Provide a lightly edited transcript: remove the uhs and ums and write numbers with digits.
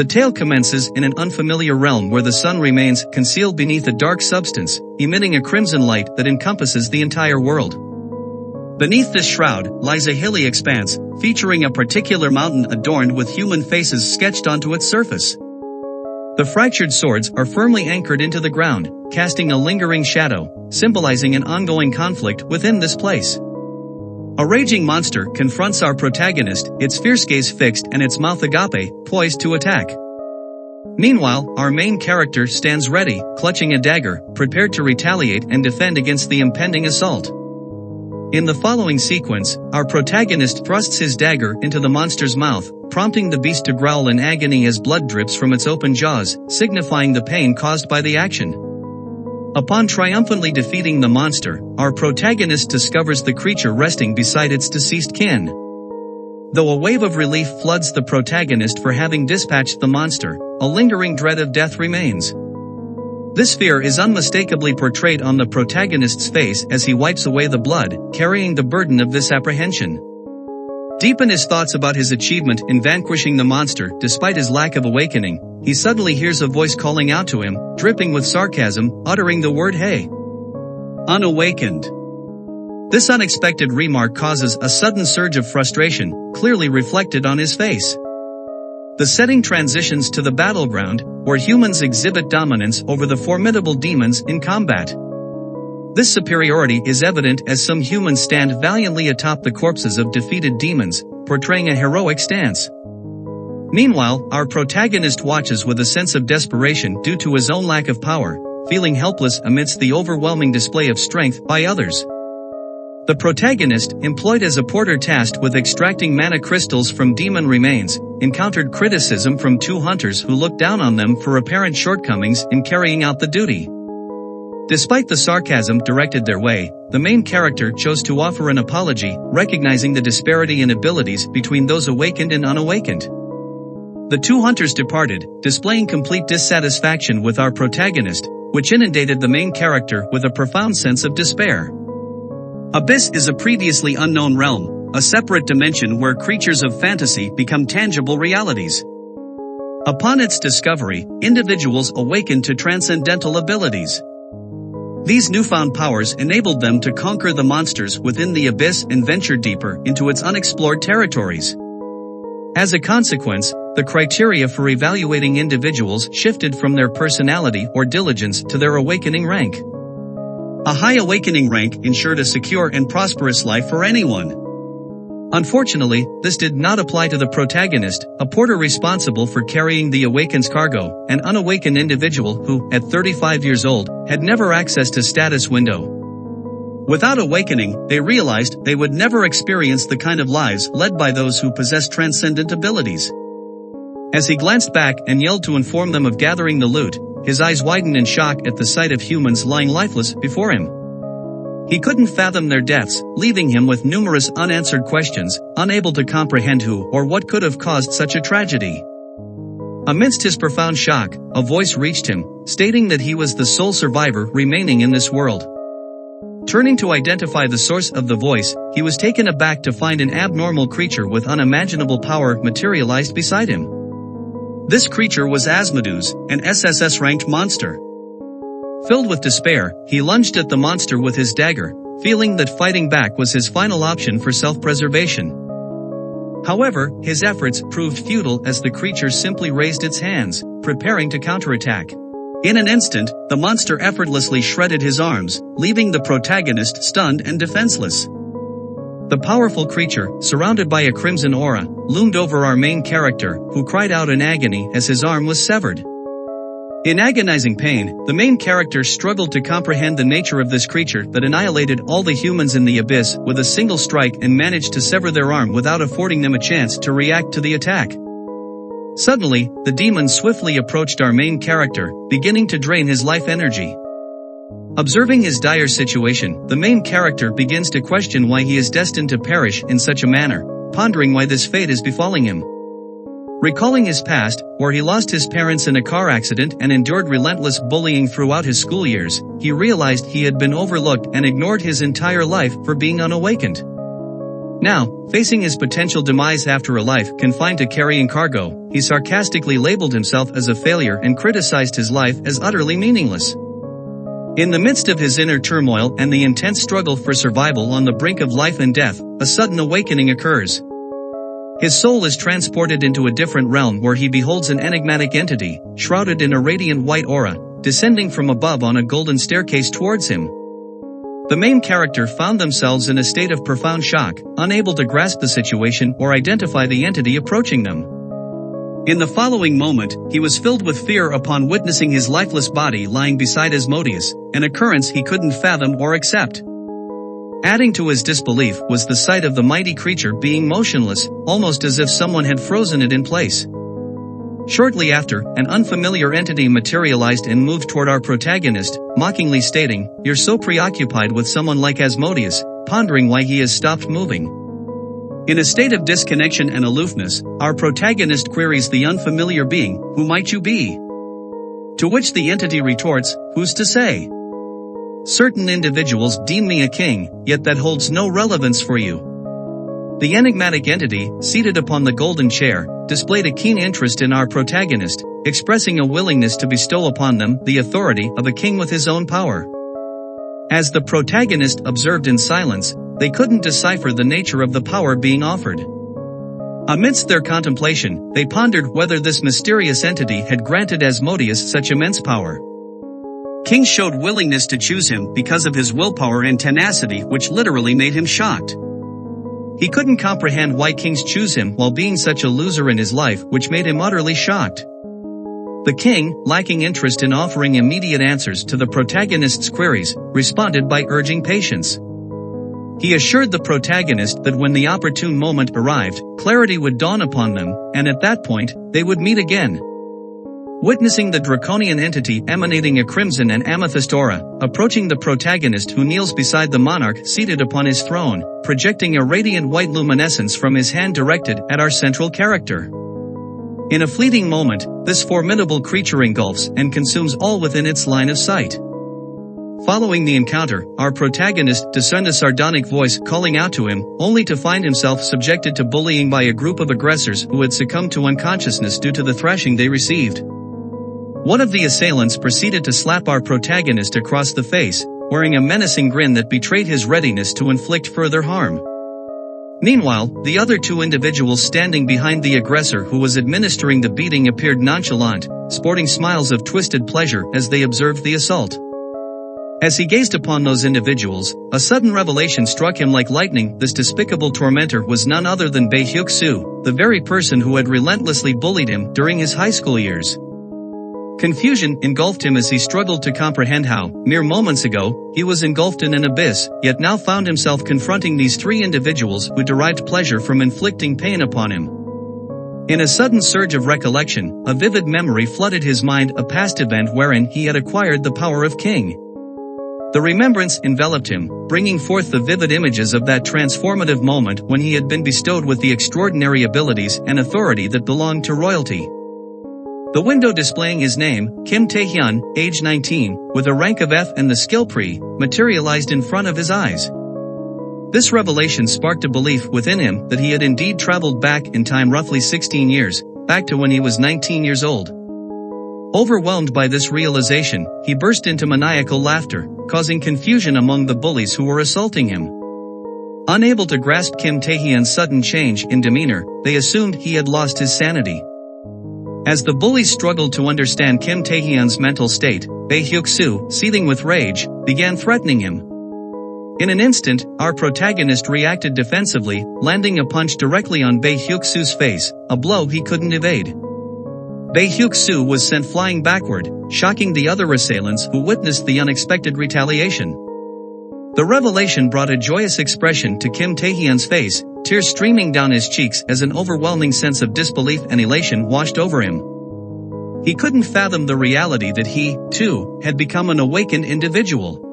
The tale commences in an unfamiliar realm where the sun remains concealed beneath a dark substance, emitting a crimson light that encompasses the entire world. Beneath this shroud lies a hilly expanse, featuring a particular mountain adorned with human faces sketched onto its surface. The fractured swords are firmly anchored into the ground, casting a lingering shadow, symbolizing an ongoing conflict within this place. A raging monster confronts our protagonist, its fierce gaze fixed and its mouth agape, poised to attack. Meanwhile, our main character stands ready, clutching a dagger, prepared to retaliate and defend against the impending assault. In the following sequence, our protagonist thrusts his dagger into the monster's mouth, prompting the beast to growl in agony as blood drips from its open jaws, signifying the pain caused by the action. Upon triumphantly defeating the monster, our protagonist discovers the creature resting beside its deceased kin. Though a wave of relief floods the protagonist for having dispatched the monster, a lingering dread of death remains. This fear is unmistakably portrayed on the protagonist's face as he wipes away the blood, carrying the burden of this apprehension. Deep in his thoughts about his achievement in vanquishing the monster despite his lack of awakening, he suddenly hears a voice calling out to him, dripping with sarcasm, uttering the word "Hey." Unawakened. This unexpected remark causes a sudden surge of frustration, clearly reflected on his face. The setting transitions to the battleground, where humans exhibit dominance over the formidable demons in combat. This superiority is evident as some humans stand valiantly atop the corpses of defeated demons, portraying a heroic stance. Meanwhile, our protagonist watches with a sense of desperation due to his own lack of power, feeling helpless amidst the overwhelming display of strength by others. The protagonist, employed as a porter tasked with extracting mana crystals from demon remains, encountered criticism from two hunters who looked down on them for apparent shortcomings in carrying out the duty. Despite the sarcasm directed their way, the main character chose to offer an apology, recognizing the disparity in abilities between those awakened and unawakened. The two hunters departed, displaying complete dissatisfaction with our protagonist, which inundated the main character with a profound sense of despair. Abyss is a previously unknown realm, a separate dimension where creatures of fantasy become tangible realities. Upon its discovery, individuals awaken to transcendental abilities. These newfound powers enabled them to conquer the monsters within the abyss and venture deeper into its unexplored territories. As a consequence, the criteria for evaluating individuals shifted from their personality or diligence to their awakening rank. A high awakening rank ensured a secure and prosperous life for anyone. Unfortunately, this did not apply to the protagonist, a porter responsible for carrying the awakened's cargo, an unawakened individual who, at 35 years old, had never accessed a status window. Without awakening, they realized they would never experience the kind of lives led by those who possess transcendent abilities. As he glanced back and yelled to inform them of gathering the loot, his eyes widened in shock at the sight of humans lying lifeless before him. He couldn't fathom their deaths, leaving him with numerous unanswered questions, unable to comprehend who or what could have caused such a tragedy. Amidst his profound shock, a voice reached him, stating that he was the sole survivor remaining in this world. Turning to identify the source of the voice, he was taken aback to find an abnormal creature with unimaginable power materialized beside him. This creature was Asmodeus, an SSS-ranked monster. Filled with despair, he lunged at the monster with his dagger, feeling that fighting back was his final option for self-preservation. However, his efforts proved futile as the creature simply raised its hands, preparing to counterattack. In an instant, the monster effortlessly shredded his arms, leaving the protagonist stunned and defenseless. The powerful creature, surrounded by a crimson aura, loomed over our main character, who cried out in agony as his arm was severed. In agonizing pain, the main character struggled to comprehend the nature of this creature that annihilated all the humans in the abyss with a single strike and managed to sever their arm without affording them a chance to react to the attack. Suddenly, the demon swiftly approached our main character, beginning to drain his life energy. Observing his dire situation, the main character begins to question why he is destined to perish in such a manner, pondering why this fate is befalling him. Recalling his past, where he lost his parents in a car accident and endured relentless bullying throughout his school years, he realized he had been overlooked and ignored his entire life for being unawakened. Now, facing his potential demise after a life confined to carrying cargo, he sarcastically labeled himself as a failure and criticized his life as utterly meaningless. In the midst of his inner turmoil and the intense struggle for survival on the brink of life and death, a sudden awakening occurs. His soul is transported into a different realm where he beholds an enigmatic entity, shrouded in a radiant white aura, descending from above on a golden staircase towards him. The main character found themselves in a state of profound shock, unable to grasp the situation or identify the entity approaching them. In the following moment, he was filled with fear upon witnessing his lifeless body lying beside Asmodeus, an occurrence he couldn't fathom or accept. Adding to his disbelief was the sight of the mighty creature being motionless, almost as if someone had frozen it in place. Shortly after, an unfamiliar entity materialized and moved toward our protagonist, mockingly stating, "You're so preoccupied with someone like Asmodeus," pondering why he has stopped moving. In a state of disconnection and aloofness, our protagonist queries the unfamiliar being, "Who might you be?" To which the entity retorts, "Who's to say? Certain individuals deem me a king, yet that holds no relevance for you." The enigmatic entity, seated upon the golden chair, displayed a keen interest in our protagonist, expressing a willingness to bestow upon them the authority of a king with his own power. As the protagonist observed in silence, they couldn't decipher the nature of the power being offered. Amidst their contemplation, they pondered whether this mysterious entity had granted Asmodeus such immense power. King showed willingness to choose him because of his willpower and tenacity, which literally made him shocked. He couldn't comprehend why kings choose him while being such a loser in his life, which made him utterly shocked. The king, lacking interest in offering immediate answers to the protagonist's queries, responded by urging patience. He assured the protagonist that when the opportune moment arrived, clarity would dawn upon them, and at that point, they would meet again. Witnessing the draconian entity emanating a crimson and amethyst aura, approaching the protagonist who kneels beside the monarch seated upon his throne, projecting a radiant white luminescence from his hand directed at our central character. In a fleeting moment, this formidable creature engulfs and consumes all within its line of sight. Following the encounter, our protagonist discerned a sardonic voice calling out to him, only to find himself subjected to bullying by a group of aggressors who had succumbed to unconsciousness due to the thrashing they received. One of the assailants proceeded to slap our protagonist across the face, wearing a menacing grin that betrayed his readiness to inflict further harm. Meanwhile, the other two individuals standing behind the aggressor who was administering the beating appeared nonchalant, sporting smiles of twisted pleasure as they observed the assault. As he gazed upon those individuals, a sudden revelation struck him like lightning. This despicable tormentor was none other than Bae-hyuk-soo, the very person who had relentlessly bullied him during his high school years. Confusion engulfed him as he struggled to comprehend how, mere moments ago, he was engulfed in an abyss, yet now found himself confronting these three individuals who derived pleasure from inflicting pain upon him. In a sudden surge of recollection, a vivid memory flooded his mind, a past event wherein he had acquired the power of king. The remembrance enveloped him, bringing forth the vivid images of that transformative moment when he had been bestowed with the extraordinary abilities and authority that belonged to royalty. The window displaying his name, Kim Taehyun, age 19, with a rank of F and the skill pre, materialized in front of his eyes. This revelation sparked a belief within him that he had indeed traveled back in time roughly 16 years, back to when he was 19 years old. Overwhelmed by this realization, he burst into maniacal laughter, causing confusion among the bullies who were assaulting him. Unable to grasp Kim Taehyun's sudden change in demeanor, they assumed he had lost his sanity. As the bullies struggled to understand Kim Taehyun's mental state, Bae-hyuk-soo, seething with rage, began threatening him. In an instant, our protagonist reacted defensively, landing a punch directly on Bae-hyuk-soo's face, a blow he couldn't evade. Bae-hyuk-soo was sent flying backward, shocking the other assailants who witnessed the unexpected retaliation. The revelation brought a joyous expression to Kim Taehyun's face, tears streaming down his cheeks as an overwhelming sense of disbelief and elation washed over him. He couldn't fathom the reality that he, too, had become an awakened individual.